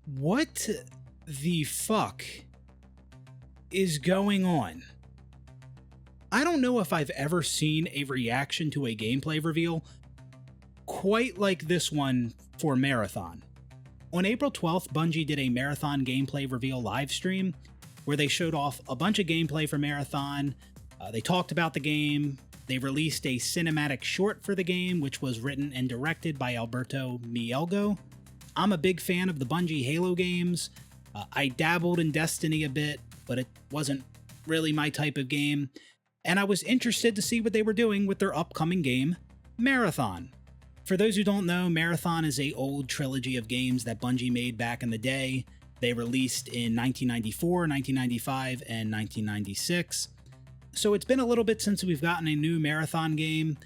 What the fuck is going on? I don't know if I've ever seen a reaction to a gameplay reveal quite like this one for Marathon. On April 12th, Bungie did a Marathon gameplay reveal livestream where they showed off a bunch of gameplay for Marathon. They talked about the game. They released a cinematic short for the game, which was written and directed by Alberto Mielgo. I'm a big fan of the Bungie Halo games. I dabbled in Destiny a bit, but it wasn't really my type of game. And I was interested to see what they were doing with their upcoming game, Marathon. For those who don't know, Marathon is an old trilogy of games that Bungie made back in the day. They released in 1994, 1995, and 1996. So it's been a little bit since we've gotten a new Marathon game.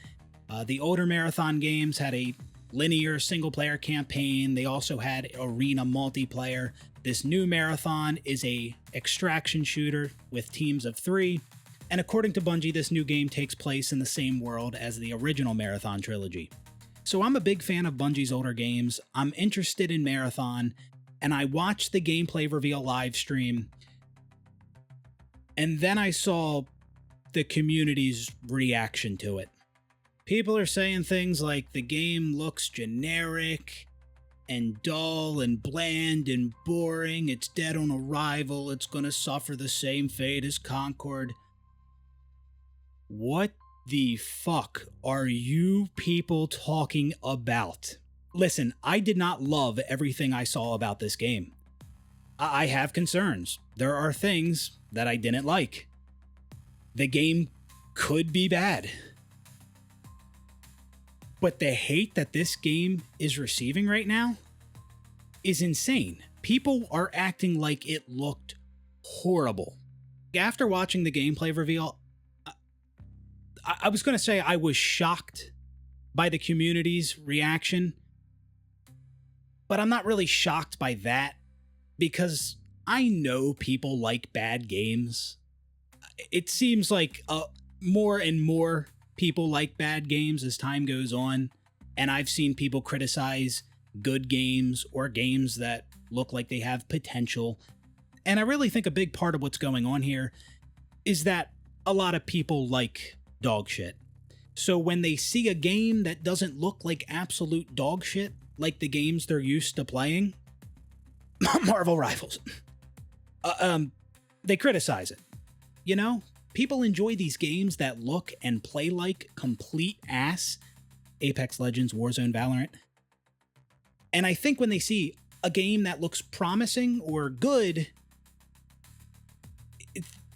The older Marathon games had a linear single-player campaign. They also had arena multiplayer. This new Marathon is a extraction shooter with teams of 3. And according to Bungie, this new game takes place in the same world as the original Marathon trilogy. So I'm a big fan of Bungie's older games. I'm interested in Marathon, and I watched the gameplay reveal live stream, and then I saw the community's reaction to it. People are saying things like the game looks generic and dull and bland and boring. It's dead on arrival. It's going to suffer the same fate as Concord. What the fuck are you people talking about? Listen, I did not love everything I saw about this game. I have concerns. There are things that I didn't like. The game could be bad. But the hate that this game is receiving right now is insane. People are acting like it looked horrible. After watching the gameplay reveal, I was going to say I was shocked by the community's reaction, but I'm not really shocked by that because I know people like bad games. It seems like more and more people like bad games as time goes on, and I've seen people criticize good games or games that look like they have potential. And I really think a big part of what's going on here is that a lot of people like dog shit. So when they see a game that doesn't look like absolute dog shit, like the games they're used to playing, Marvel Rivals, they criticize it. You know, people enjoy these games that look and play like complete ass. Apex Legends, Warzone, Valorant. And I think when they see a game that looks promising or good,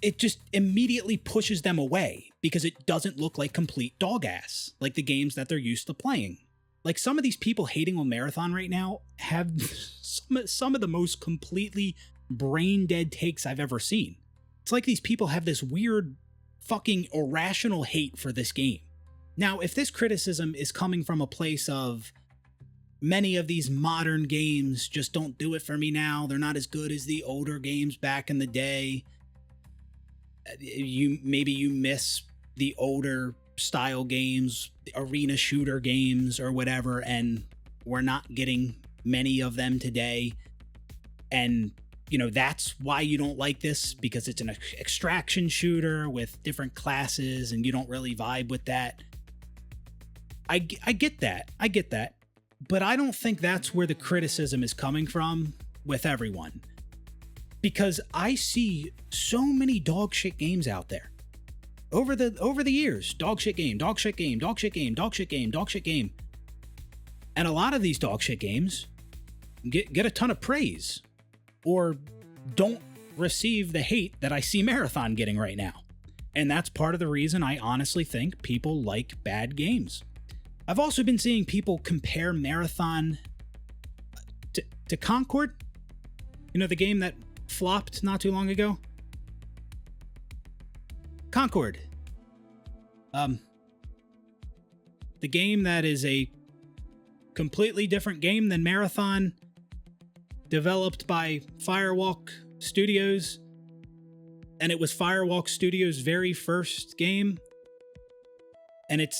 it just immediately pushes them away because it doesn't look like complete dog ass, like the games that they're used to playing. Like some of these people hating on Marathon right now have some of the most completely brain dead takes I've ever seen. It's like these people have this weird fucking irrational hate for this game. Now, if this criticism is coming from a place of many of these modern games just don't do it for me now, they're not as good as the older games back in the day, maybe you miss the older style games, the arena shooter games or whatever, and we're not getting many of them today. And, you know, that's why you don't like this, because it's an extraction shooter with different classes and you don't really vibe with that. I get that. I get that. But I don't think that's where the criticism is coming from with everyone. Because I see so many dog shit games out there. Over the years, dog shit game, dog shit game, dog shit game, dog shit game, dog shit game. And a lot of these dog shit games get a ton of praise or don't receive the hate that I see Marathon getting right now. And that's part of the reason I honestly think people like bad games. I've also been seeing people compare Marathon to Concord. You know, the game that flopped not too long ago? Concord. The game that is a completely different game than Marathon, developed by Firewalk Studios, and it was Firewalk Studios' very first game, and it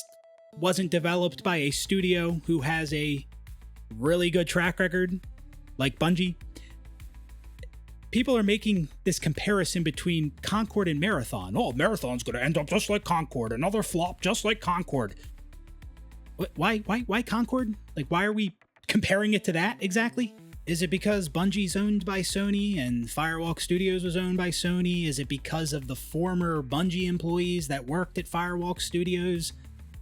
wasn't developed by a studio who has a really good track record, like Bungie. people are making this comparison between Concord and Marathon. Oh, Marathon's going to end up just like Concord. Another flop just like Concord. Why Concord? Like, why are we comparing it to that exactly? Is it because Bungie's owned by Sony and Firewalk Studios was owned by Sony? Is it because of the former Bungie employees that worked at Firewalk Studios?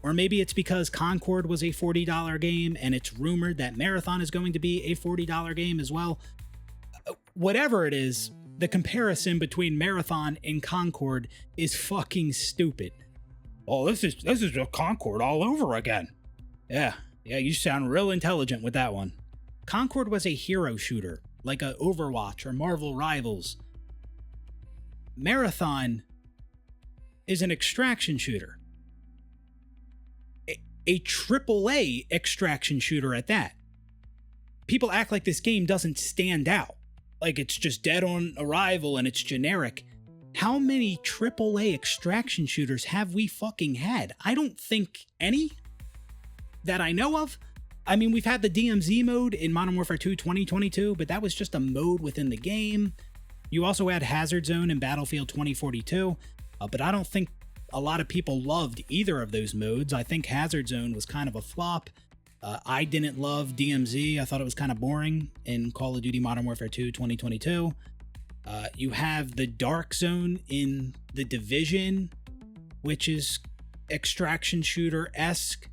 Or maybe it's because Concord was a $40 game and it's rumored that Marathon is going to be a $40 game as well. Whatever it is, the comparison between Marathon and Concord is fucking stupid. Oh, this is a Concord all over again. Yeah, you sound real intelligent with that one. Concord was a hero shooter, like a Overwatch or Marvel Rivals. Marathon is an extraction shooter. A AAA extraction shooter at that. People act like this game doesn't stand out. Like it's just dead on arrival and it's generic. How many AAA extraction shooters have we fucking had? I don't think any that I know of. I mean, we've had the DMZ mode in Modern Warfare 2 2022, but that was just a mode within the game. You also had Hazard Zone in Battlefield 2042, but I don't think a lot of people loved either of those modes. I think Hazard Zone was kind of a flop. I didn't love DMZ. I thought it was kind of boring in Call of Duty Modern Warfare 2 2022. You have the Dark Zone in The Division, which is extraction shooter-esque,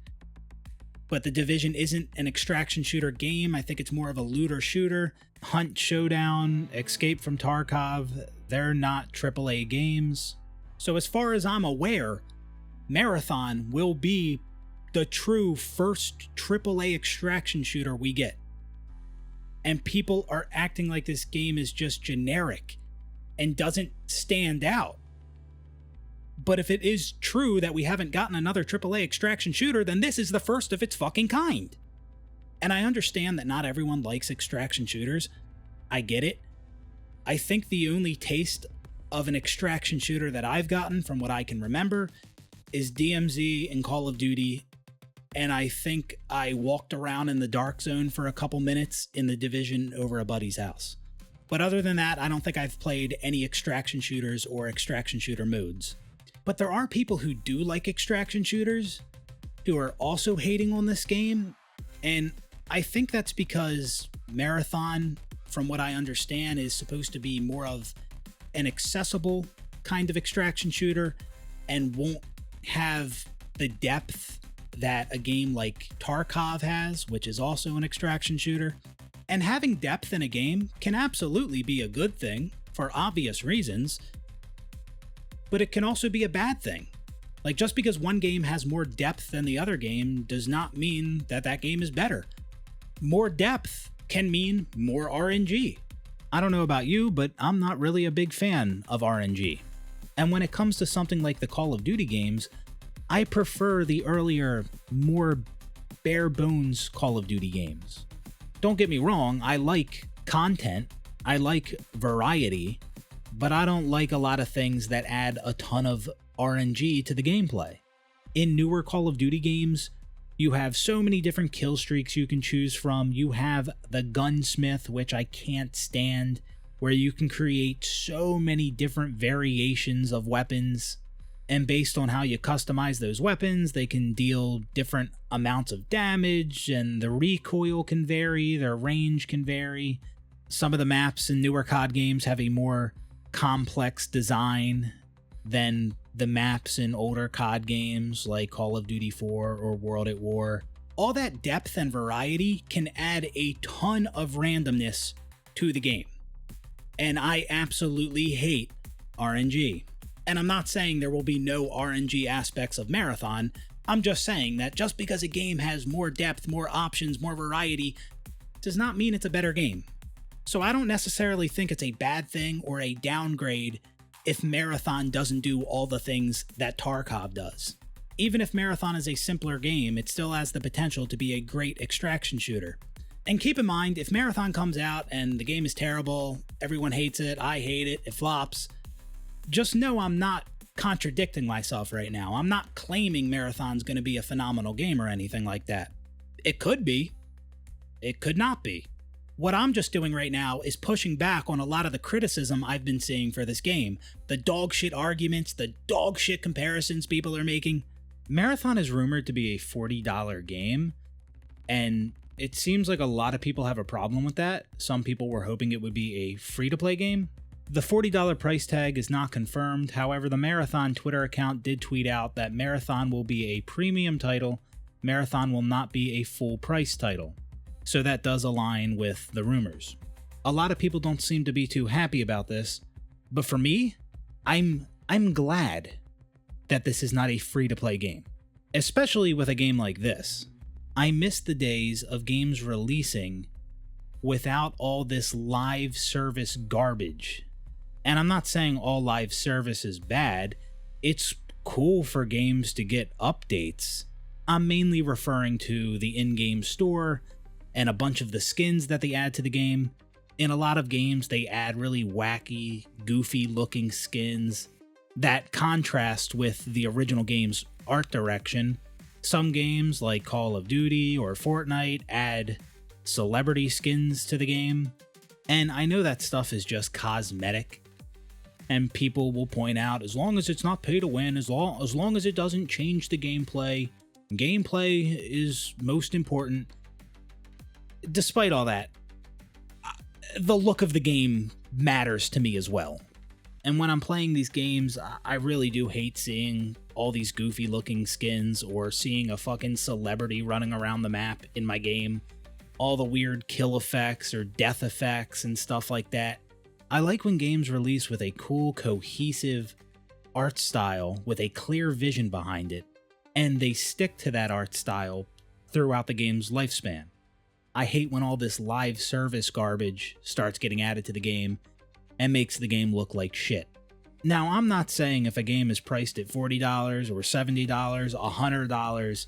but The Division isn't an extraction shooter game. I think it's more of a looter shooter. Hunt Showdown, Escape from Tarkov, they're not AAA games. So as far as I'm aware, Marathon will be the true first AAA extraction shooter we get. And people are acting like this game is just generic and doesn't stand out. But if it is true that we haven't gotten another AAA extraction shooter, then this is the first of its fucking kind. And I understand that not everyone likes extraction shooters. I get it. I think the only taste of an extraction shooter that I've gotten from what I can remember is DMZ and Call of Duty. And I think I walked around in the Dark Zone for a couple minutes in The Division over a buddy's house. But other than that, I don't think I've played any extraction shooters or extraction shooter modes. But there are people who do like extraction shooters who are also hating on this game. And I think that's because Marathon, from what I understand, is supposed to be more of an accessible kind of extraction shooter and won't have the depth that a game like Tarkov has, which is also an extraction shooter. And having depth in a game can absolutely be a good thing for obvious reasons, but it can also be a bad thing. Like, just because one game has more depth than the other game does not mean that that game is better. More depth can mean more RNG. I don't know about you, but I'm not really a big fan of RNG. And when it comes to something like the Call of Duty games, I prefer the earlier, more bare bones Call of Duty games. Don't get me wrong, I like content, I like variety, but I don't like a lot of things that add a ton of RNG to the gameplay. In newer Call of Duty games, you have so many different kill streaks you can choose from. You have the gunsmith, which I can't stand, where you can create so many different variations of weapons. And based on how you customize those weapons, they can deal different amounts of damage, and the recoil can vary, their range can vary. Some of the maps in newer COD games have a more complex design than the maps in older COD games like Call of Duty 4 or World at War. All that depth and variety can add a ton of randomness to the game. And I absolutely hate RNG. And I'm not saying there will be no RNG aspects of Marathon. I'm just saying that just because a game has more depth, more options, more variety, does not mean it's a better game. So I don't necessarily think it's a bad thing or a downgrade if Marathon doesn't do all the things that Tarkov does. Even if Marathon is a simpler game, it still has the potential to be a great extraction shooter. And keep in mind, if Marathon comes out and the game is terrible, everyone hates it, I hate it, it flops, just know I'm not contradicting myself right now. I'm not claiming Marathon's going to be a phenomenal game or anything like that. It could be. It could not be. What I'm just doing right now is pushing back on a lot of the criticism I've been seeing for this game. The dog shit arguments, the dog shit comparisons people are making. Marathon is rumored to be a $40 game, and it seems like a lot of people have a problem with that. Some people were hoping it would be a free-to-play game. The $40 price tag is not confirmed. However, the Marathon Twitter account did tweet out that Marathon will be a premium title. Marathon will not be a full-price title. So that does align with the rumors. A lot of people don't seem to be too happy about this, but for me, I'm glad that this is not a free-to-play game, especially with a game like this. I miss the days of games releasing without all this live service garbage. And I'm not saying all live service is bad. It's cool for games to get updates. I'm mainly referring to the in-game store and a bunch of the skins that they add to the game. In a lot of games, they add really wacky, goofy-looking skins that contrast with the original game's art direction. Some games, like Call of Duty or Fortnite, add celebrity skins to the game. And I know that stuff is just cosmetic, and people will point out, as long as it's not pay to win, as long as it doesn't change the gameplay is most important. Despite all that, the look of the game matters to me as well. And when I'm playing these games, I really do hate seeing all these goofy looking skins or seeing a fucking celebrity running around the map in my game. All the weird kill effects or death effects and stuff like that. I like when games release with a cool, cohesive art style with a clear vision behind it, and they stick to that art style throughout the game's lifespan. I hate when all this live service garbage starts getting added to the game and makes the game look like shit. Now, I'm not saying if a game is priced at $40 or $70, $100,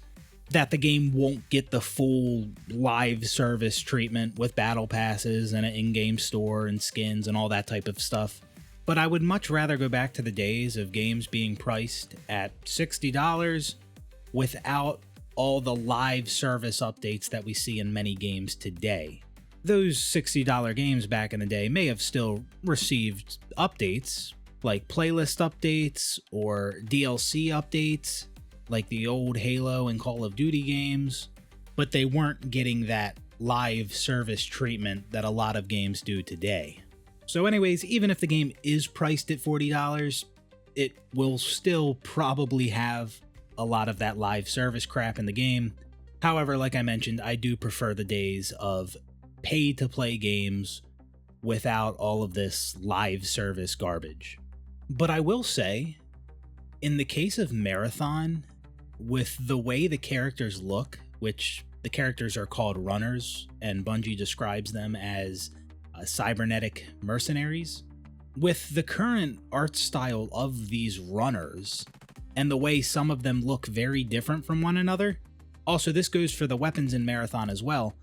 that the game won't get the full live service treatment with battle passes and an in-game store and skins and all that type of stuff. But I would much rather go back to the days of games being priced at $60 without all the live service updates that we see in many games today. Those $60 games back in the day may have still received updates, like playlist updates or DLC updates, like the old Halo and Call of Duty games, but they weren't getting that live service treatment that a lot of games do today. So anyways, even if the game is priced at $40, it will still probably have a lot of that live service crap in the game. However, like I mentioned, I do prefer the days of pay-to-play games without all of this live service garbage. But I will say, in the case of Marathon, with the way the characters look, which the characters are called runners, and Bungie describes them as cybernetic mercenaries, with the current art style of these runners, and the way some of them look very different from one another, also this goes for the weapons in Marathon as well,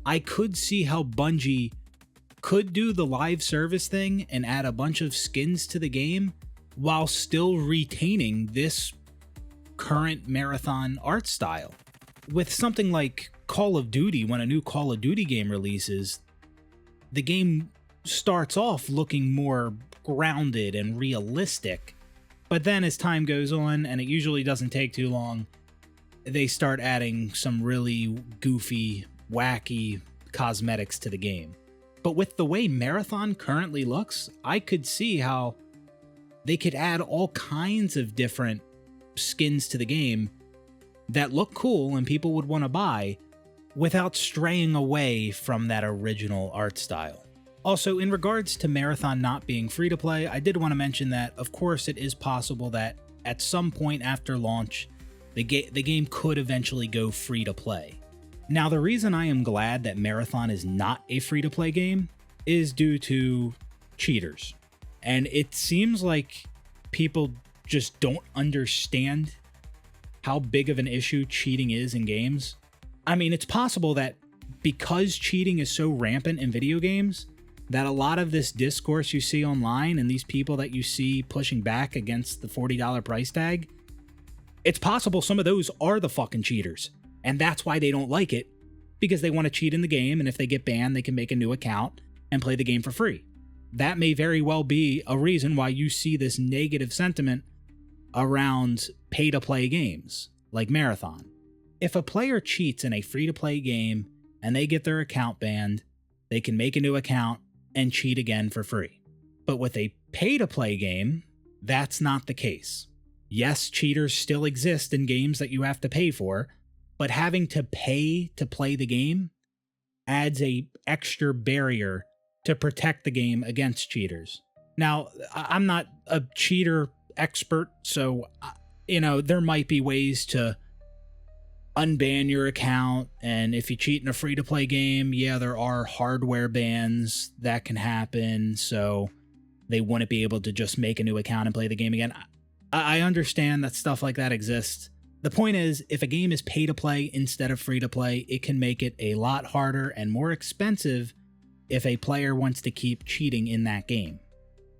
I could see how Bungie could do the live service thing and add a bunch of skins to the game while still retaining this current Marathon art style. With something like Call of Duty, when a new Call of Duty game releases, the game starts off looking more grounded and realistic, but then as time goes on, and it usually doesn't take too long, they start adding some really goofy, wacky cosmetics to the game. But with the way Marathon currently looks, I could see how they could add all kinds of different skins to the game that look cool and people would want to buy without straying away from that original art style. Also, in regards to Marathon not being free to play, I did want to mention that, of course, it is possible that at some point after launch, the game could eventually go free to play. Now, the reason I am glad that Marathon is not a free to play game is due to cheaters. And it seems like people just don't understand how big of an issue cheating is in games. I mean, it's possible that because cheating is so rampant in video games, that a lot of this discourse you see online and these people that you see pushing back against the $40 price tag, it's possible some of those are the fucking cheaters, and that's why they don't like it, because they want to cheat in the game, and if they get banned, they can make a new account and play the game for free. That may very well be a reason why you see this negative sentiment around pay-to-play games, like Marathon. If a player cheats in a free-to-play game and they get their account banned, they can make a new account and cheat again for free. But with a pay-to-play game, that's not the case. Yes, cheaters still exist in games that you have to pay for, but having to pay to play the game adds a extra barrier to protect the game against cheaters. Now, I'm not a cheater expert, so, there might be ways to unban your account, and if you cheat in a free-to-play game, yeah, there are hardware bans that can happen, so they wouldn't be able to just make a new account and play the game again. I understand that stuff like that exists. The point is, if a game is pay-to-play instead of free-to-play, it can make it a lot harder and more expensive if a player wants to keep cheating in that game.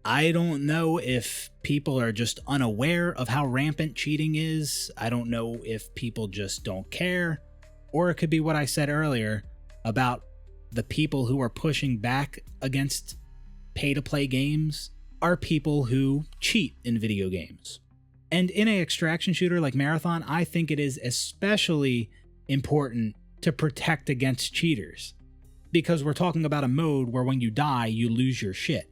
I don't know if people are just unaware of how rampant cheating is. I don't know if people just don't care. Or it could be what I said earlier about the people who are pushing back against pay-to-play games are people who cheat in video games. And in an extraction shooter like Marathon, I think it is especially important to protect against cheaters. Because we're talking about a mode where when you die, you lose your shit.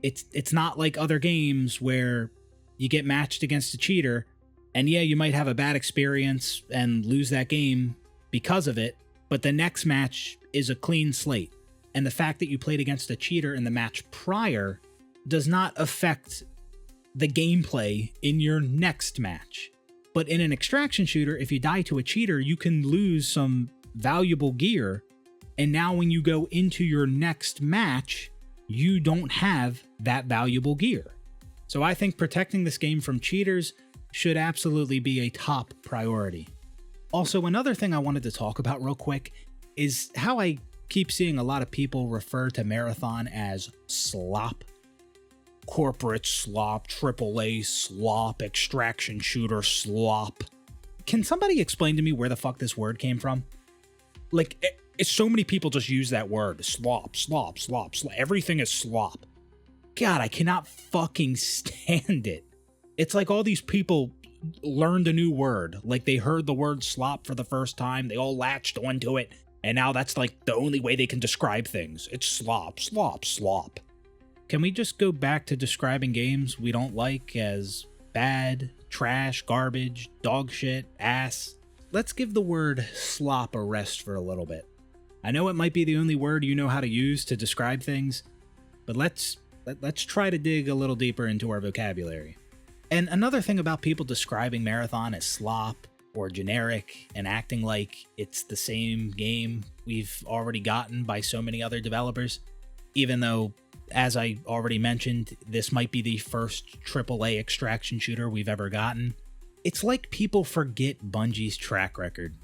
It's not like other games where you get matched against a cheater, and yeah, you might have a bad experience and lose that game because of it, but the next match is a clean slate. And the fact that you played against a cheater in the match prior does not affect the gameplay in your next match. But in an extraction shooter, if you die to a cheater, you can lose some valuable gear, and now when you go into your next match, you don't have that valuable gear. So I think protecting this game from cheaters should absolutely be a top priority. Also, another thing I wanted to talk about real quick is how I keep seeing a lot of people refer to Marathon as slop. Corporate slop, AAA slop, extraction shooter slop. Can somebody explain to me where the fuck this word came from? Like, so many people just use that word. Slop, slop, slop, slop. Everything is slop. God, I cannot fucking stand it. It's like all these people learned a new word. Like they heard the word slop for the first time. They all latched onto it. And now that's like the only way they can describe things. It's slop, slop, slop. Can we just go back to describing games we don't like as bad, trash, garbage, dog shit, ass? Let's give the word slop a rest for a little bit. I know it might be the only word you know how to use to describe things, but let's try to dig a little deeper into our vocabulary. And another thing about people describing Marathon as slop or generic and acting like it's the same game we've already gotten by so many other developers, even though, as I already mentioned, this might be the first AAA extraction shooter we've ever gotten. It's like people forget Bungie's track record.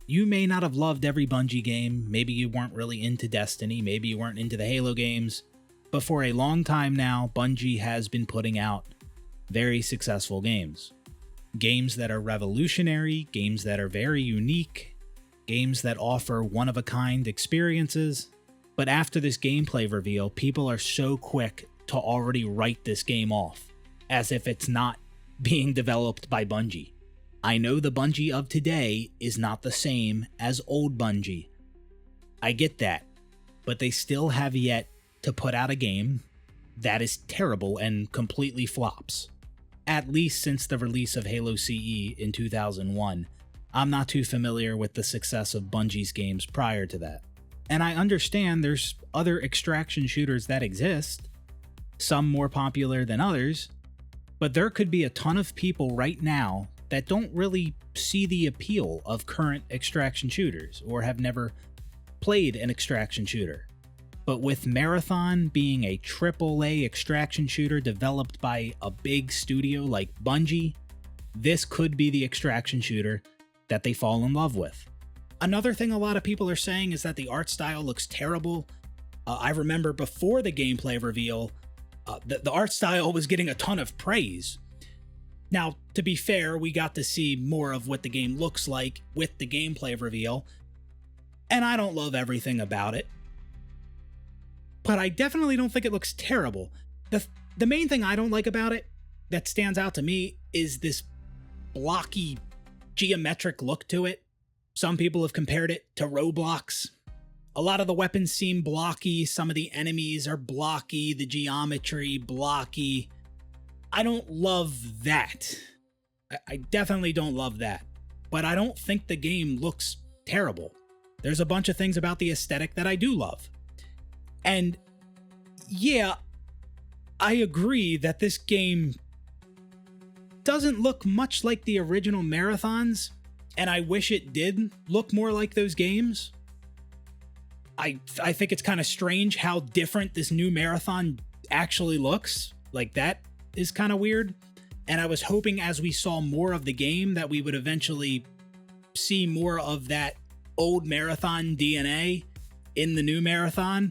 You may not have loved every Bungie game, maybe you weren't really into Destiny, maybe you weren't into the Halo games, but for a long time now, Bungie has been putting out very successful games. Games that are revolutionary, games that are very unique, games that offer one-of-a-kind experiences. But after this gameplay reveal, people are so quick to already write this game off, as if it's not being developed by Bungie. I know the Bungie of today is not the same as old Bungie. I get that, but they still have yet to put out a game that is terrible and completely flops. At least since the release of Halo CE in 2001, I'm not too familiar with the success of Bungie's games prior to that. And I understand there's other extraction shooters that exist, some more popular than others, but there could be a ton of people right now that don't really see the appeal of current extraction shooters or have never played an extraction shooter. But with Marathon being a AAA extraction shooter developed by a big studio like Bungie, this could be the extraction shooter that they fall in love with. Another thing a lot of people are saying is that the art style looks terrible. I remember before the gameplay reveal, the art style was getting a ton of praise. Now, to be fair, we got to see more of what the game looks like with the gameplay reveal. and I don't love everything about it. But I definitely don't think it looks terrible. The main thing I don't like about it that stands out to me is this blocky, geometric look to it. Some people have compared it to Roblox. A lot of the weapons seem blocky, some of the enemies are blocky, the geometry blocky. I don't love that. I definitely don't love that. But I don't think the game looks terrible. There's a bunch of things about the aesthetic that I do love. And yeah, I agree that this game doesn't look much like the original Marathons, and I wish it did look more like those games. I think it's kind of strange how different this new Marathon actually looks. Like, that is kind of weird. And I was hoping as we saw more of the game that we would eventually see more of that old Marathon DNA in the new Marathon.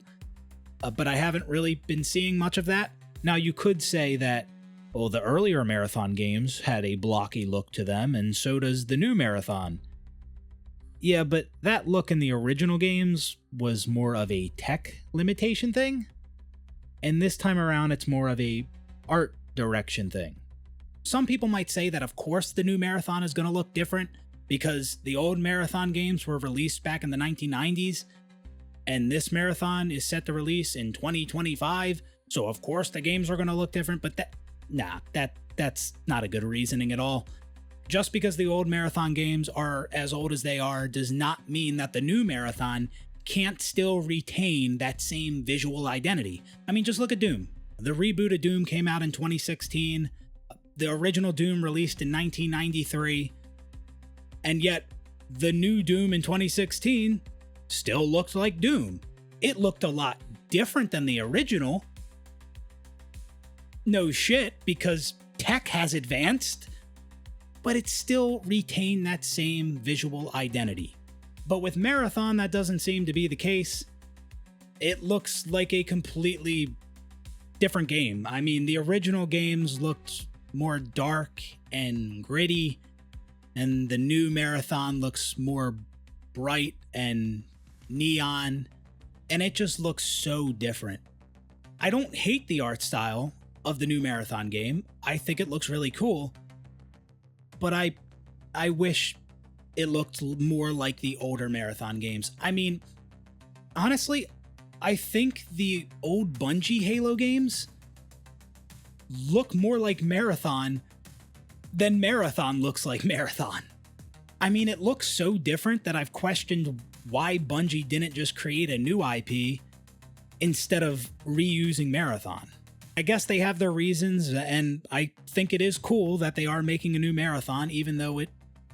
But I haven't really been seeing much of that. Now, you could say that, well, the earlier Marathon games had a blocky look to them, and so does the new Marathon. Yeah, but that look in the original games was more of a tech limitation thing, and this time around it's more of a art direction thing. Some people might say that of course the new Marathon is going to look different because the old Marathon games were released back in the 1990s, and this Marathon is set to release in 2025, so of course the games are going to look different, but that's not a good reasoning at all. Just because the old Marathon games are as old as they are does not mean that the new Marathon can't still retain that same visual identity. I mean, just look at Doom. The reboot of Doom came out in 2016. The original Doom released in 1993. And yet, the new Doom in 2016 still looked like Doom. It looked a lot different than the original. No shit, because tech has advanced, but it still retained that same visual identity. But with Marathon, that doesn't seem to be the case. It looks like a completely different game. I mean, the original games looked more dark and gritty, and the new Marathon looks more bright and neon, and it just looks so different. I don't hate the art style of the new Marathon game. I think it looks really cool, but I wish it looked more like the older Marathon games. I mean, honestly, I think the old Bungie Halo games look more like Marathon than Marathon looks like Marathon. I mean, it looks so different that I've questioned why Bungie didn't just create a new IP instead of reusing Marathon. I guess they have their reasons, and I think it is cool that they are making a new Marathon, even though it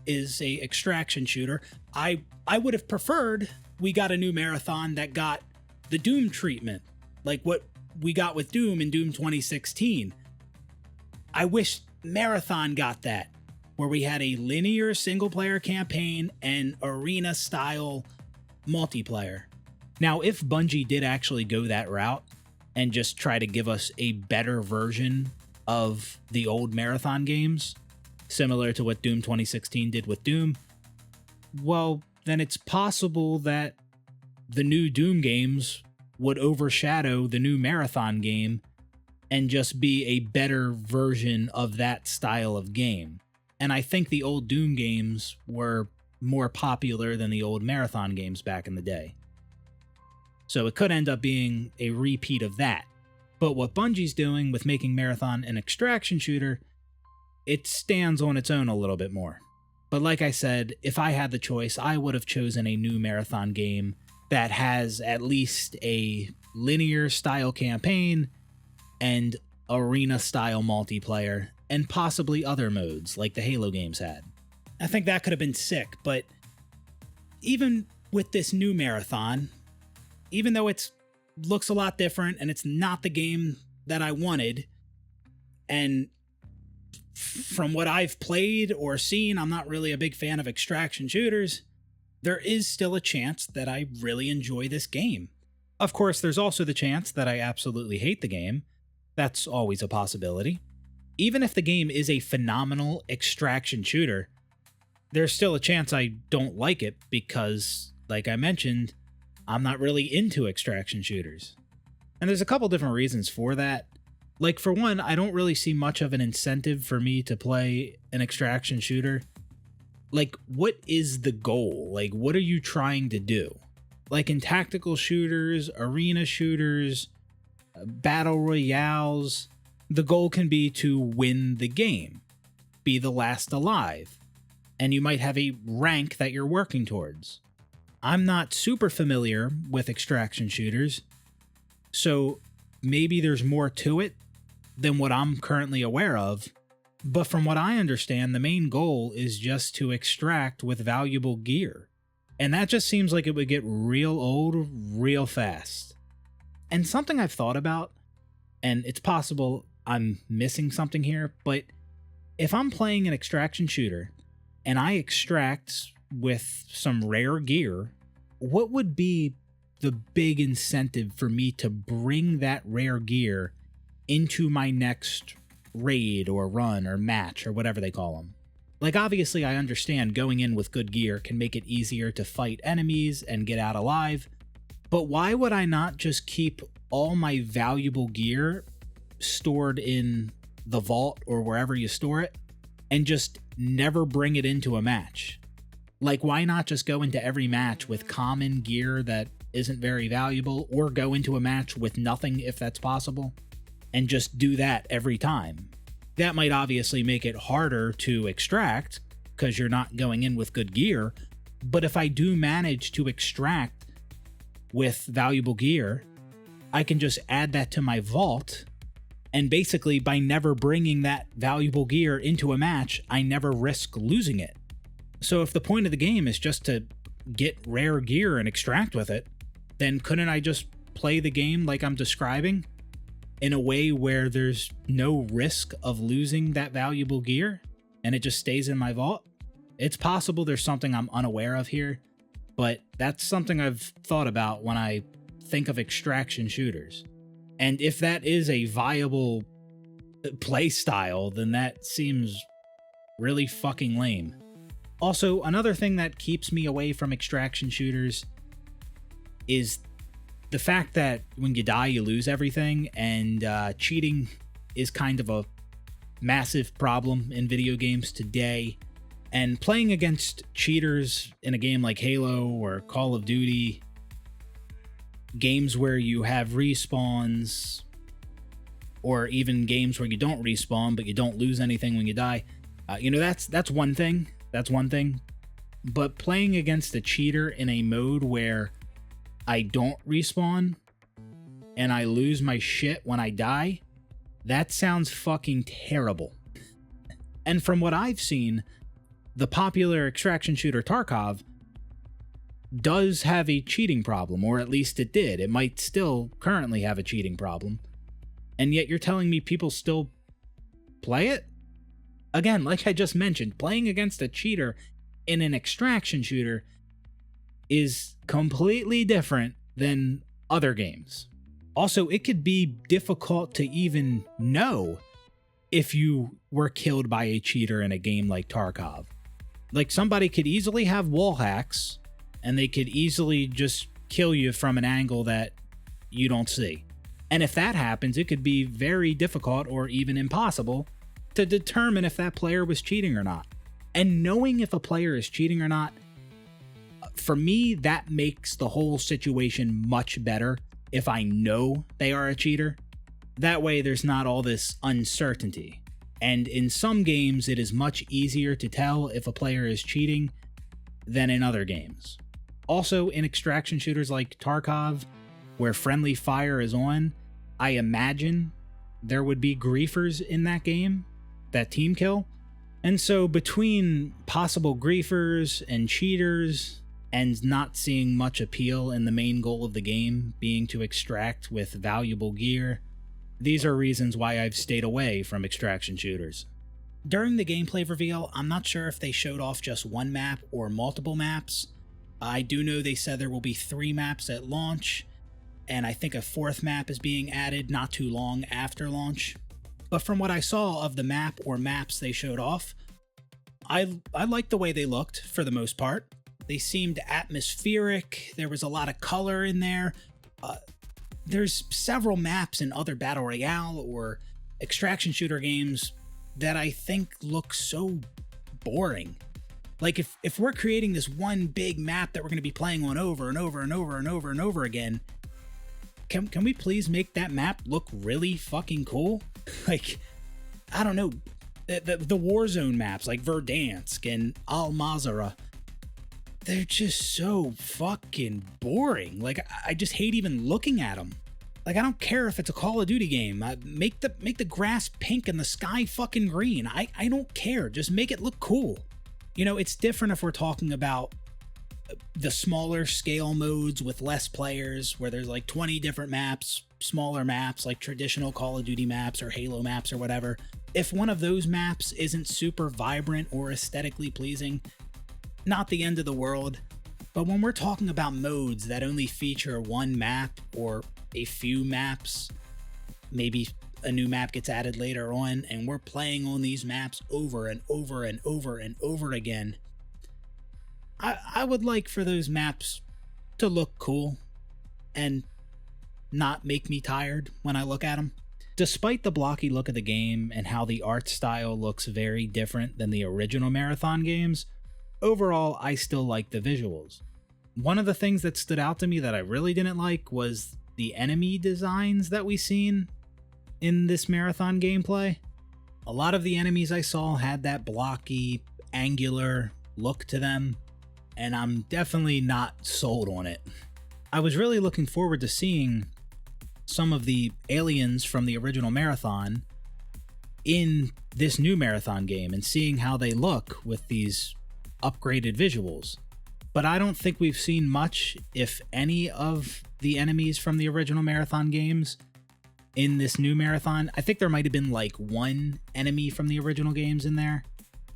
is a extraction shooter. I would have preferred we got a new Marathon that got the Doom treatment, like what we got with Doom in Doom 2016. I wish Marathon got that, where we had a linear single-player campaign and arena-style multiplayer. Now, if Bungie did actually go that route, and just try to give us a better version of the old Marathon games, similar to what Doom 2016 did with Doom, well, then it's possible that the new Doom games would overshadow the new Marathon game and just be a better version of that style of game. And I think the old Doom games were more popular than the old Marathon games back in the day. So it could end up being a repeat of that. But what Bungie's doing with making Marathon an extraction shooter, it stands on its own a little bit more. But like I said, if I had the choice, I would have chosen a new Marathon game that has at least a linear style campaign and arena style multiplayer, and possibly other modes like the Halo games had. I think that could have been sick, but even with this new Marathon, even though it looks a lot different and it's not the game that I wanted, and from what I've played or seen, I'm not really a big fan of extraction shooters, there is still a chance that I really enjoy this game. Of course, there's also the chance that I absolutely hate the game. That's always a possibility. Even if the game is a phenomenal extraction shooter, there's still a chance I don't like it because like I mentioned, I'm not really into extraction shooters. And there's a couple different reasons for that. Like, for one, I don't really see much of an incentive for me to play an extraction shooter. Like, what is the goal? Like, what are you trying to do? Like, in tactical shooters, arena shooters, battle royales, the goal can be to win the game, be the last alive, and you might have a rank that you're working towards. I'm not super familiar with extraction shooters, so maybe there's more to it than what I'm currently aware of, but from what I understand, the main goal is just to extract with valuable gear. And that just seems like it would get real old real fast. And something I've thought about, and it's possible I'm missing something here, but if I'm playing an extraction shooter and I extract with some rare gear, what would be the big incentive for me to bring that rare gear into my next raid or run or match or whatever they call them? Like, obviously I understand going in with good gear can make it easier to fight enemies and get out alive, but why would I not just keep all my valuable gear stored in the vault or wherever you store it and just never bring it into a match? Like, why not just go into every match with common gear that isn't very valuable, or go into a match with nothing if that's possible, and just do that every time? That might obviously make it harder to extract because you're not going in with good gear, but if I do manage to extract with valuable gear, I can just add that to my vault, and basically by never bringing that valuable gear into a match, I never risk losing it. So if the point of the game is just to get rare gear and extract with it, then couldn't I just play the game like I'm describing in a way where there's no risk of losing that valuable gear and it just stays in my vault? It's possible there's something I'm unaware of here, but that's something I've thought about when I think of extraction shooters. And if that is a viable play style, then that seems really fucking lame. Also, another thing that keeps me away from extraction shooters is the fact that when you die, you lose everything, and cheating is kind of a massive problem in video games today. And playing against cheaters in a game like Halo or Call of Duty, games where you have respawns, or even games where you don't respawn but you don't lose anything when you die, that's one thing. That's one thing. But playing against a cheater in a mode where I don't respawn and I lose my shit when I die, that sounds fucking terrible. And from what I've seen, the popular extraction shooter Tarkov does have a cheating problem, or at least it did. It might still currently have a cheating problem. And yet you're telling me people still play it? Again, like I just mentioned, playing against a cheater in an extraction shooter is completely different than other games. Also, it could be difficult to even know if you were killed by a cheater in a game like Tarkov. Like, somebody could easily have wall hacks, and they could easily just kill you from an angle that you don't see. And if that happens, it could be very difficult or even impossible to determine if that player was cheating or not. And knowing if a player is cheating or not, for me, that makes the whole situation much better if I know they are a cheater. That way, there's not all this uncertainty. And in some games, it is much easier to tell if a player is cheating than in other games. Also, in extraction shooters like Tarkov, where friendly fire is on, I imagine there would be griefers in that game, that team kill. And so between possible griefers and cheaters and not seeing much appeal in the main goal of the game being to extract with valuable gear, these are reasons why I've stayed away from extraction shooters. During the gameplay reveal, I'm not sure if they showed off just one map or multiple maps. I do know they said there will be 3 maps at launch, and I think a 4th map is being added not too long after launch. But from what I saw of the map or maps they showed off, I liked the way they looked for the most part. They seemed atmospheric. There was a lot of color in there. There's several maps in other Battle Royale or extraction shooter games that I think look so boring. Like if we're creating this one big map that we're going to be playing on over and over and over and over and over again, can we please make that map look really fucking cool? Like, I don't know, the Warzone maps like Verdansk and Al Mazrah, they're just so fucking boring. Like, I just hate even looking at them. Like, I don't care if it's a Call of Duty game. Make the grass pink and the sky fucking green. I don't care. Just make it look cool. You know, it's different if we're talking about the smaller scale modes with less players, where there's like 20 different maps, smaller maps like traditional Call of Duty maps or Halo maps or whatever. If one of those maps isn't super vibrant or aesthetically pleasing, not the end of the world. But when we're talking about modes that only feature one map or a few maps, maybe a new map gets added later on, and we're playing on these maps over and over and over and over again, I would like for those maps to look cool and not make me tired when I look at them. Despite the blocky look of the game and how the art style looks very different than the original Marathon games, overall I still like the visuals. One of the things that stood out to me that I really didn't like was the enemy designs that we seen in this Marathon gameplay. A lot of the enemies I saw had that blocky, angular look to them, and I'm definitely not sold on it. I was really looking forward to seeing some of the aliens from the original Marathon in this new Marathon game and seeing how they look with these upgraded visuals. But I don't think we've seen much, if any, of the enemies from the original Marathon games in this new Marathon. I think there might have been like one enemy from the original games in there,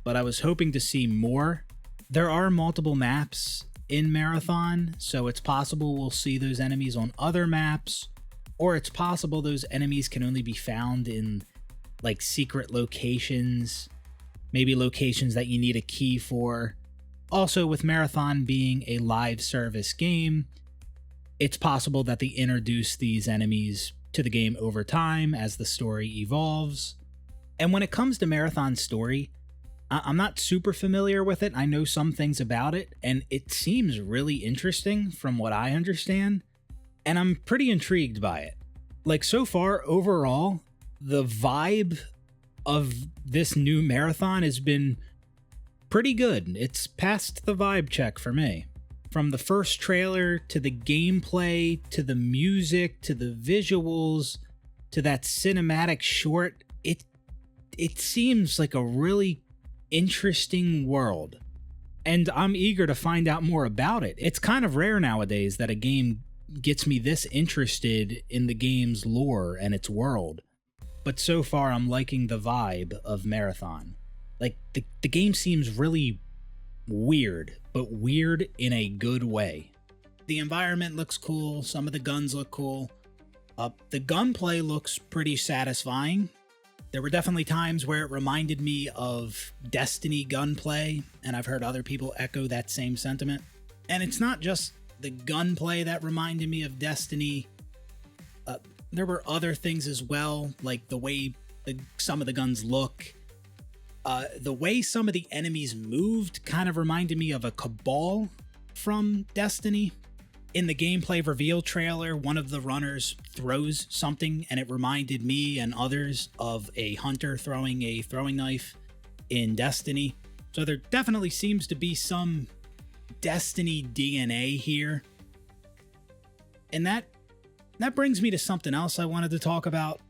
but I was hoping to see more. There are multiple maps in Marathon, so it's possible we'll see those enemies on other maps, or it's possible those enemies can only be found in like secret locations, maybe locations that you need a key for. Also, with Marathon being a live service game, it's possible that they introduce these enemies to the game over time as the story evolves. And when it comes to Marathon's story, I'm not super familiar with it. I know some things about it, and it seems really interesting from what I understand, and I'm pretty intrigued by it. Like, so far, overall, the vibe of this new Marathon has been pretty good. It's passed the vibe check for me. From the first trailer, to the gameplay, to the music, to the visuals, to that cinematic short, it seems like a really interesting world, and I'm eager to find out more about it. It's kind of rare nowadays that a game gets me this interested in the game's lore and its world, but so far I'm liking the vibe of Marathon. Like, the game seems really weird, but weird in a good way. The environment looks cool, some of the guns look cool, the gunplay looks pretty satisfying. There were definitely times where it reminded me of Destiny gunplay, and I've heard other people echo that same sentiment. And it's not just the gunplay that reminded me of Destiny. There were other things as well, like the way some of the guns look. The way some of the enemies moved kind of reminded me of a Cabal from Destiny. In the gameplay reveal trailer, one of the runners throws something, and it reminded me and others of a hunter throwing a throwing knife in Destiny. So there definitely seems to be some Destiny DNA here. And that brings me to something else I wanted to talk about.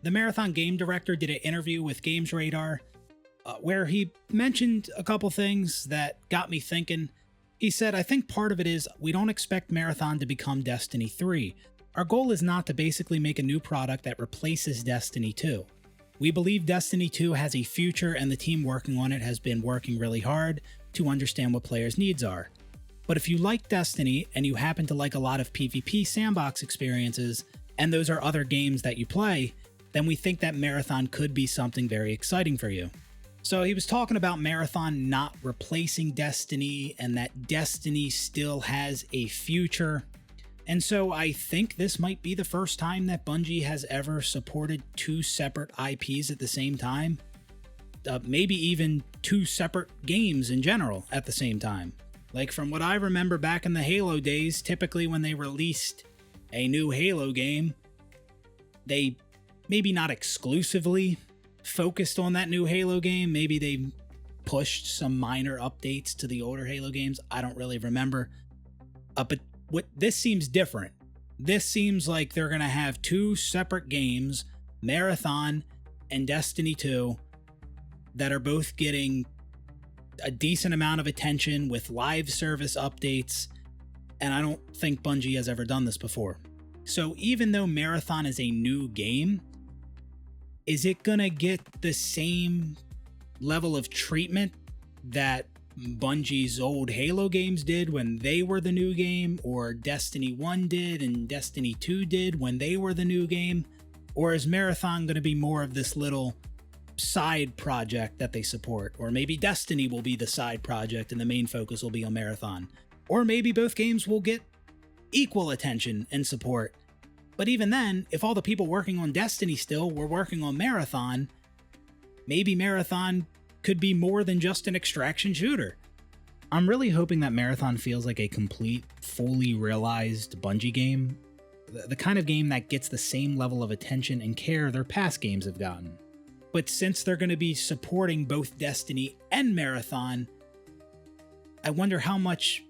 The Marathon game director did an interview with Games Radar, where he mentioned a couple things that got me thinking. He said, "I think part of it is we don't expect Marathon to become Destiny 3. Our goal is not to basically make a new product that replaces Destiny 2. We believe Destiny 2 has a future, and the team working on it has been working really hard to understand what players' needs are. But if you like Destiny and you happen to like a lot of PvP sandbox experiences, and those are other games that you play, then we think that Marathon could be something very exciting for you. So he was talking about Marathon not replacing Destiny and that Destiny still has a future. And so I think this might be the first time that Bungie has ever supported two separate IPs at the same time. Maybe even two separate games in general at the same time. Like from what I remember back in the Halo days, typically when they released a new Halo game, they maybe not exclusively focused on that new Halo game. Maybe they pushed some minor updates to the older Halo games. I don't really remember. But this seems different. This seems like they're going to have two separate games, Marathon and Destiny 2, that are both getting a decent amount of attention with live service updates. And I don't think Bungie has ever done this before. So even though Marathon is a new game, is it gonna get the same level of treatment that Bungie's old Halo games did when they were the new game, or Destiny 1 did and Destiny 2 did when they were the new game? Or is Marathon gonna be more of this little side project that they support? Or maybe Destiny will be the side project and the main focus will be on Marathon. Or maybe both games will get equal attention and support. But even then, if all the people working on Destiny still were working on Marathon, maybe Marathon could be more than just an extraction shooter. I'm really hoping that Marathon feels like a complete, fully realized Bungie game. The kind of game that gets the same level of attention and care their past games have gotten. But since they're going to be supporting both Destiny and Marathon, I wonder how much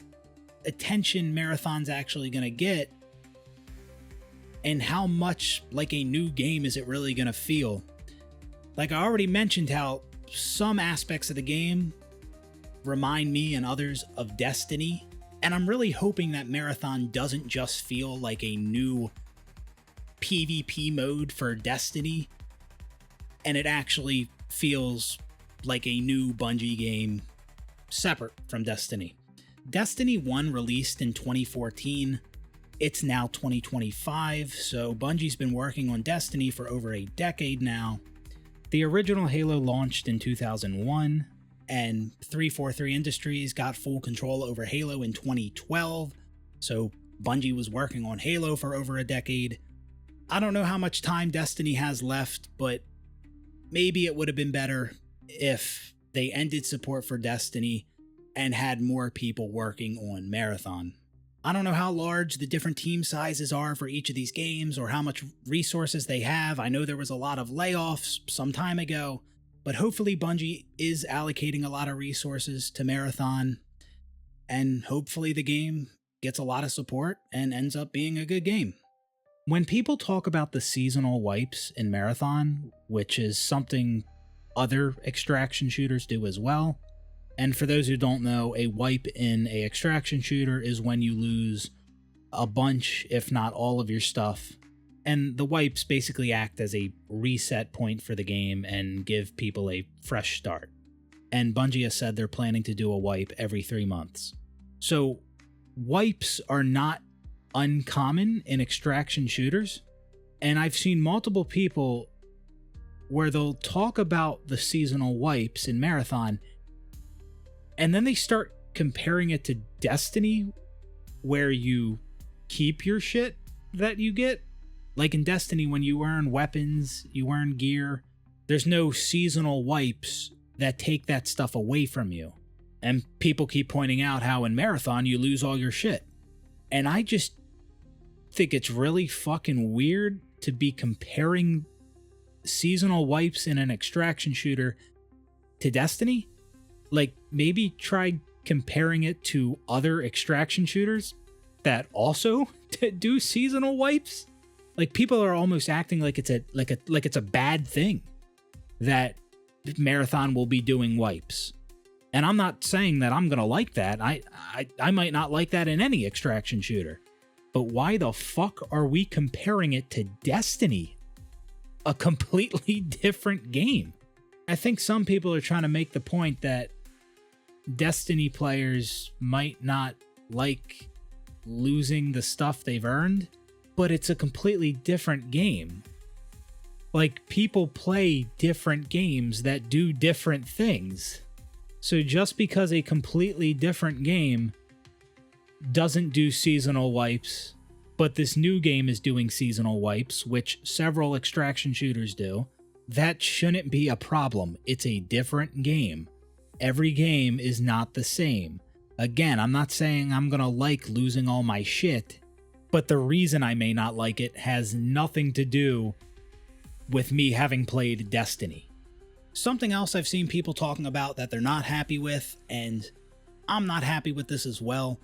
attention Marathon's actually going to get, and how much like a new game is it really going to feel. Like I already mentioned how some aspects of the game remind me and others of Destiny, and I'm really hoping that Marathon doesn't just feel like a new PvP mode for Destiny, and it actually feels like a new Bungie game separate from Destiny. Destiny 1 released in 2014. It's now 2025, so Bungie's been working on Destiny for over a decade now. The original Halo launched in 2001, and 343 Industries got full control over Halo in 2012, so Bungie was working on Halo for over a decade. I don't know how much time Destiny has left, but maybe it would have been better if they ended support for Destiny and had more people working on Marathon. I don't know how large the different team sizes are for each of these games or how much resources they have. I know there was a lot of layoffs some time ago, but hopefully Bungie is allocating a lot of resources to Marathon, and hopefully the game gets a lot of support and ends up being a good game. When people talk about the seasonal wipes in Marathon, which is something other extraction shooters do as well, and for those who don't know, a wipe in a extraction shooter is when you lose a bunch, if not all of your stuff. And the wipes basically act as a reset point for the game and give people a fresh start. And Bungie has said they're planning to do a wipe every 3 months. So wipes are not uncommon in extraction shooters. And I've seen multiple people where they'll talk about the seasonal wipes in Marathon, and then they start comparing it to Destiny, where you keep your shit that you get. Like in Destiny, when you earn weapons, you earn gear, there's no seasonal wipes that take that stuff away from you. And people keep pointing out how in Marathon you lose all your shit. And I just think it's really fucking weird to be comparing seasonal wipes in an extraction shooter to Destiny. Like, maybe try comparing it to other extraction shooters that also do seasonal wipes. Like, people are almost acting like it's a bad thing that Marathon will be doing wipes. And I'm not saying that I'm gonna like that. I might not like that in any extraction shooter. But why the fuck are we comparing it to Destiny? A completely different game. I think some people are trying to make the point that Destiny players might not like losing the stuff they've earned, but it's a completely different game. Like, people play different games that do different things. So just because a completely different game doesn't do seasonal wipes, but this new game is doing seasonal wipes, which several extraction shooters do, that shouldn't be a problem. It's a different game. Every game is not the same. Again, I'm not saying I'm gonna like losing all my shit, but the reason I may not like it has nothing to do with me having played Destiny. Something else I've seen people talking about that they're not happy with, and I'm not happy with this as well,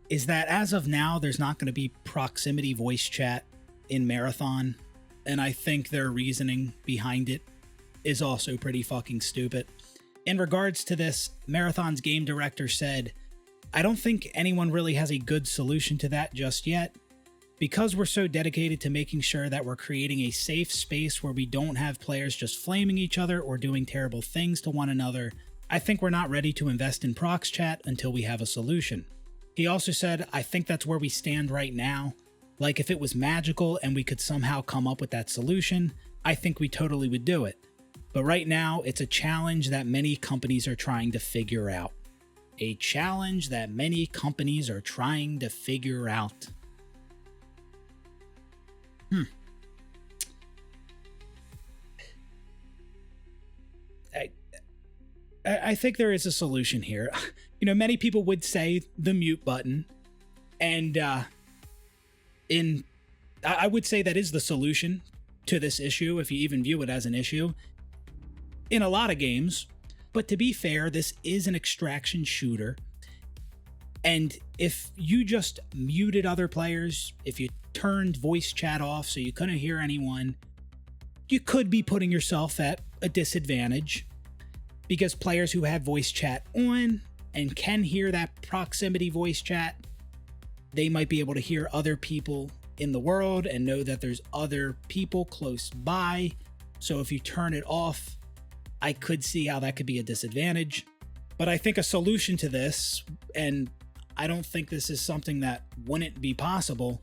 is that as of now, there's not going to be proximity voice chat in Marathon, and I think their reasoning behind it is also pretty fucking stupid. In regards to this, Marathon's game director said, "I don't think anyone really has a good solution to that just yet. Because we're so dedicated to making sure that we're creating a safe space where we don't have players just flaming each other or doing terrible things to one another, I think we're not ready to invest in prox chat until we have a solution." He also said, "I think that's where we stand right now. Like, if it was magical and we could somehow come up with that solution, I think we totally would do it. But right now, it's a challenge that many companies are trying to figure out." A challenge that many companies are trying to figure out. I think there is a solution here. Many people would say the mute button, and I would say that is the solution to this issue, if you even view it as an issue, in a lot of games. But to be fair, this is an extraction shooter, and if you just muted other players, if you turned voice chat off so you couldn't hear anyone, you could be putting yourself at a disadvantage, because players who have voice chat on and can hear that proximity voice chat, they might be able to hear other people in the world and know that there's other people close by. So if you turn it off, I could see how that could be a disadvantage. But I think a solution to this, and I don't think this is something that wouldn't be possible,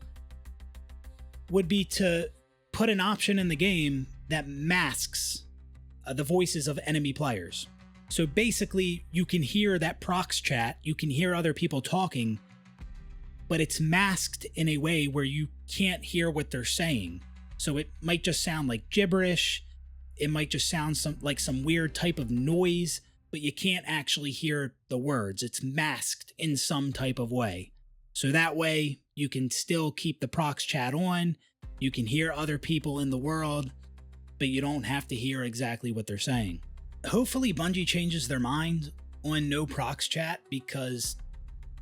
would be to put an option in the game that masks the voices of enemy players. So basically, you can hear that prox chat, you can hear other people talking, but it's masked in a way where you can't hear what they're saying. So it might just sound like gibberish, it might just sound like some weird type of noise, but you can't actually hear the words. It's masked in some type of way. So that way, you can still keep the prox chat on, you can hear other people in the world, but you don't have to hear exactly what they're saying. Hopefully Bungie changes their mind on no prox chat, because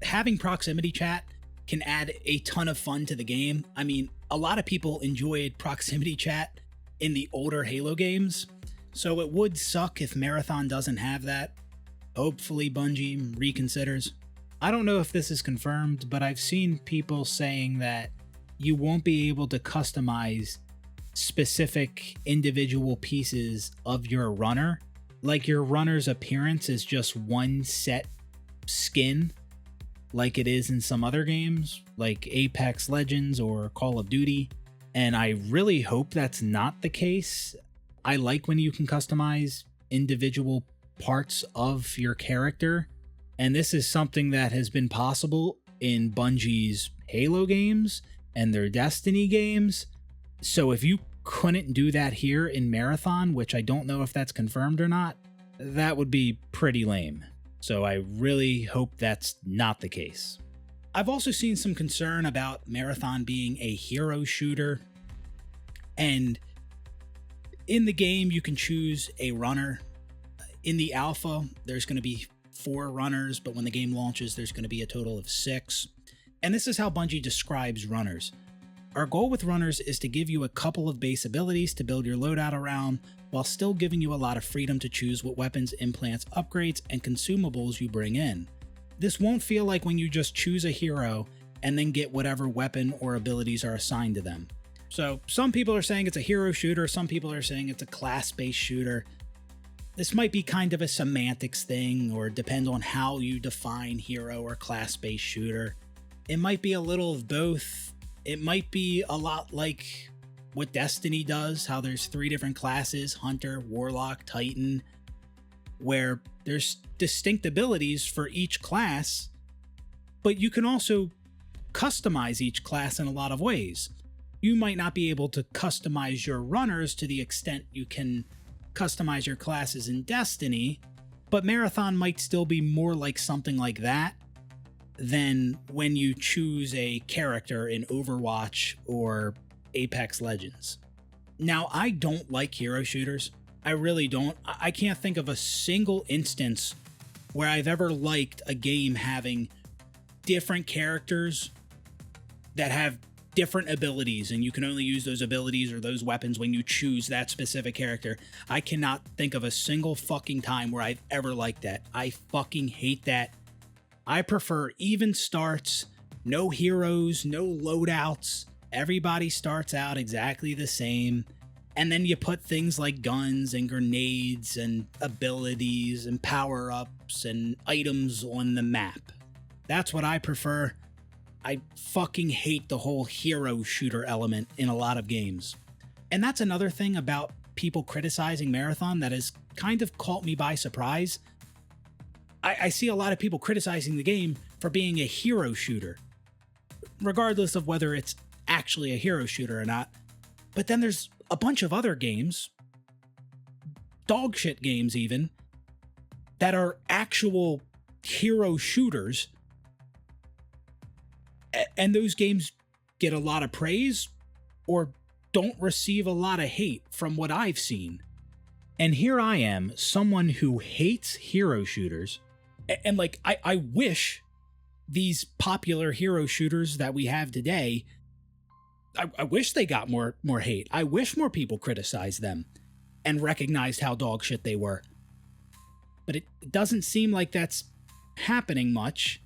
having proximity chat can add a ton of fun to the game. I mean, a lot of people enjoyed proximity chat in the older Halo games, so it would suck if Marathon doesn't have that. Hopefully Bungie reconsiders. I don't know if this is confirmed, but I've seen people saying that you won't be able to customize specific individual pieces of your runner. Like, your runner's appearance is just one set skin, like it is in some other games, like Apex Legends or Call of Duty. And I really hope that's not the case. I like when you can customize individual parts of your character, and this is something that has been possible in Bungie's Halo games and their Destiny games. So if you couldn't do that here in Marathon, which I don't know if that's confirmed or not, that would be pretty lame. So I really hope that's not the case. I've also seen some concern about Marathon being a hero shooter, and in the game you can choose a runner. In the alpha, there's going to be 4 runners, but when the game launches, there's going to be a total of 6. And this is how Bungie describes runners. Our goal with runners is to give you a couple of base abilities to build your loadout around, while still giving you a lot of freedom to choose what weapons, implants, upgrades, and consumables you bring in. This won't feel like when you just choose a hero and then get whatever weapon or abilities are assigned to them. So some people are saying it's a hero shooter, some people are saying it's a class-based shooter. This might be kind of a semantics thing, or depends on how you define hero or class-based shooter. It might be a little of both. It might be a lot like what Destiny does, how there's 3 different classes, Hunter, Warlock, Titan, where there's distinct abilities for each class, but you can also customize each class in a lot of ways. You might not be able to customize your runners to the extent you can customize your classes in Destiny, but Marathon might still be more like something like that than when you choose a character in Overwatch or Apex Legends. Now, I don't like hero shooters. I really don't. I can't think of a single instance where I've ever liked a game having different characters that have different abilities, and you can only use those abilities or those weapons when you choose that specific character. I cannot think of a single fucking time where I've ever liked that. I fucking hate that. I prefer even starts, no heroes, no loadouts. Everybody starts out exactly the same. And then you put things like guns and grenades and abilities and power-ups and items on the map. That's what I prefer. I fucking hate the whole hero shooter element in a lot of games. And that's another thing about people criticizing Marathon that has kind of caught me by surprise. I see a lot of people criticizing the game for being a hero shooter, regardless of whether it's actually a hero shooter or not. But then there's a bunch of other games, dog shit games even, that are actual hero shooters, and those games get a lot of praise or don't receive a lot of hate from what I've seen. And here I am, someone who hates hero shooters, and like I wish these popular hero shooters that we have today, I wish they got more hate. I wish more people criticized them and recognized how dog shit they were. But it doesn't seem like that's happening much.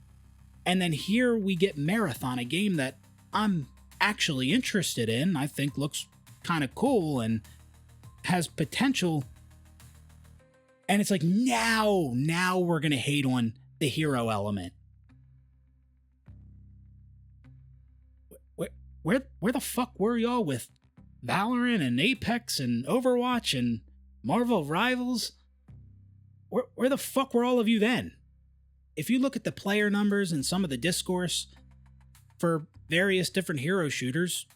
And then here we get Marathon, a game that I'm actually interested in, I think looks kind of cool and has potential. And it's like, now we're going to hate on the hero element. Where the fuck were y'all with Valorant and Apex and Overwatch and Marvel Rivals? Where the fuck were all of you then? If you look at the player numbers and some of the discourse for various different hero shooters,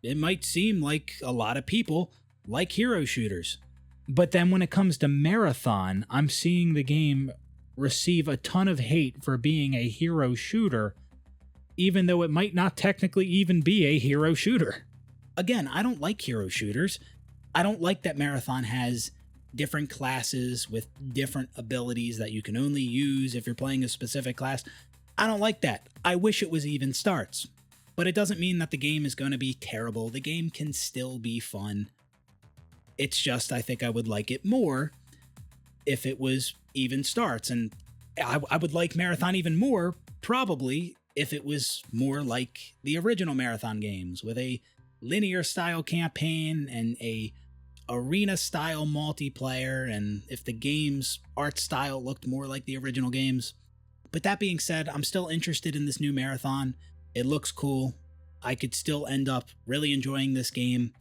it might seem like a lot of people like hero shooters. But then when it comes to Marathon, I'm seeing the game receive a ton of hate for being a hero shooter, even though it might not technically even be a hero shooter. Again, I don't like hero shooters. I don't like that Marathon has different classes with different abilities that you can only use if you're playing a specific class. I don't like that. I wish it was even starts. But it doesn't mean that the game is going to be terrible. The game can still be fun. It's just, I think I would like it more if it was even starts. And I would like Marathon even more, probably, if it was more like the original Marathon games, with a linear style campaign and a arena style multiplayer, and if the game's art style looked more like the original games. But that being said, I'm still interested in this new Marathon. It looks cool. I could still end up really enjoying this game.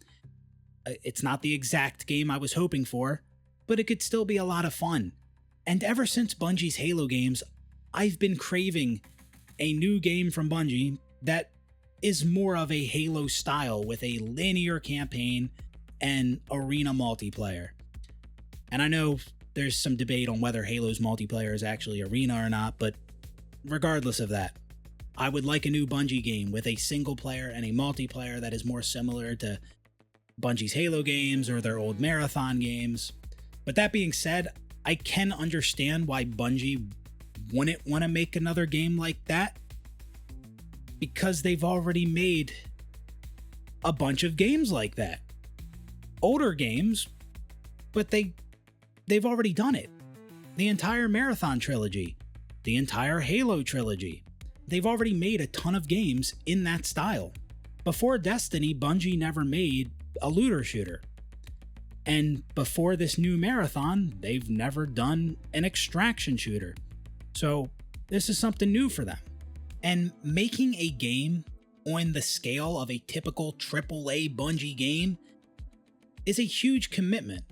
It's not the exact game I was hoping for, but it could still be a lot of fun. And ever since Bungie's Halo games, I've been craving a new game from Bungie that is more of a Halo style with a linear campaign and arena multiplayer. And I know there's some debate on whether Halo's multiplayer is actually arena or not, but regardless of that, I would like a new Bungie game with a single player and a multiplayer that is more similar to Bungie's Halo games or their old Marathon games. But that being said, I can understand why Bungie wouldn't want to make another game like that, because they've already made a bunch of games like that. Older games, but they've already done it. The entire Marathon trilogy, the entire Halo trilogy. They've already made a ton of games in that style. Before Destiny, Bungie never made a looter shooter. And before this new Marathon, they've never done an extraction shooter. So this is something new for them. And making a game on the scale of a typical AAA Bungie game is a huge commitment.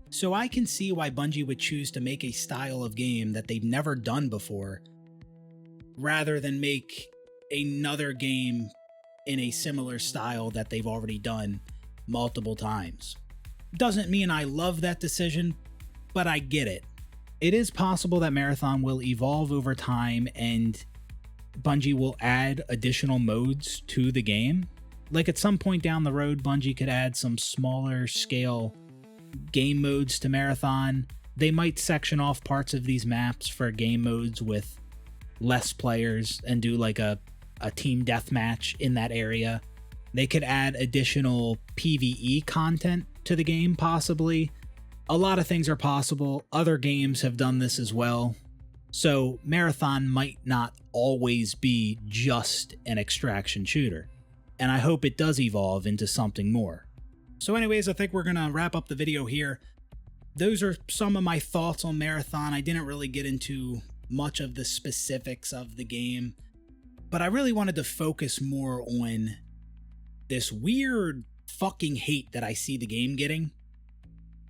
So I can see why Bungie would choose to make a style of game that they've never done before, rather than make another game in a similar style that they've already done multiple times. Doesn't mean I love that decision, but I get it. It is possible that Marathon will evolve over time and Bungie will add additional modes to the game. Like at some point down the road, Bungie could add some smaller scale game modes to Marathon. They might section off parts of these maps for game modes with less players and do like a team deathmatch in that area. They could add additional PvE content to the game, possibly. A lot of things are possible. Other games have done this as well. So Marathon might not always be just an extraction shooter. And I hope it does evolve into something more. So anyways, I think we're going to wrap up the video here. Those are some of my thoughts on Marathon. I didn't really get into much of the specifics of the game, but I really wanted to focus more on this weird fucking hate that I see the game getting.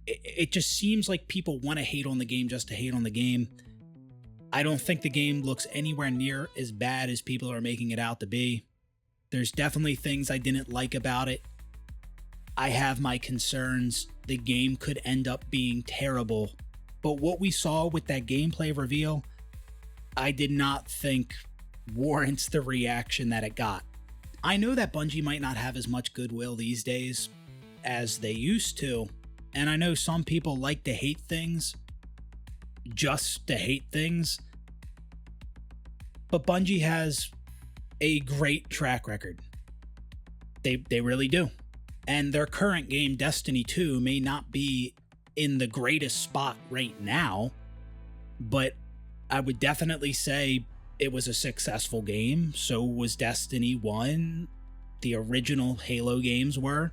It just seems like people want to hate on the game just to hate on the game. I don't think the game looks anywhere near as bad as people are making it out to be. There's definitely things I didn't like about it. I have my concerns. The game could end up being terrible. But what we saw with that gameplay reveal, I did not think warrants the reaction that it got. I know that Bungie might not have as much goodwill these days as they used to, and I know some people like to hate things just to hate things, but Bungie has a great track record. They really do. And their current game, Destiny 2, may not be in the greatest spot right now, but I would definitely say it was a successful game. So was Destiny 1. The original Halo games were.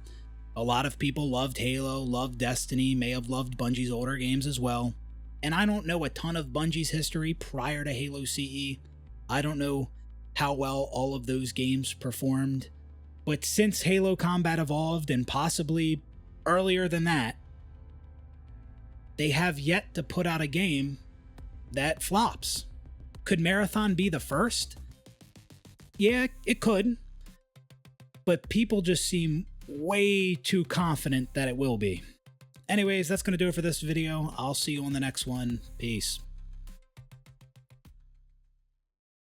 A lot of people loved Halo, loved Destiny, may have loved Bungie's older games as well. And I don't know a ton of Bungie's history prior to Halo CE. I don't know how well all of those games performed. But since Halo Combat Evolved, and possibly earlier than that, they have yet to put out a game that flops. Could Marathon be the first? Yeah, it could. But people just seem way too confident that it will be. Anyways, that's going to do it for this video. I'll see you on the next one. Peace.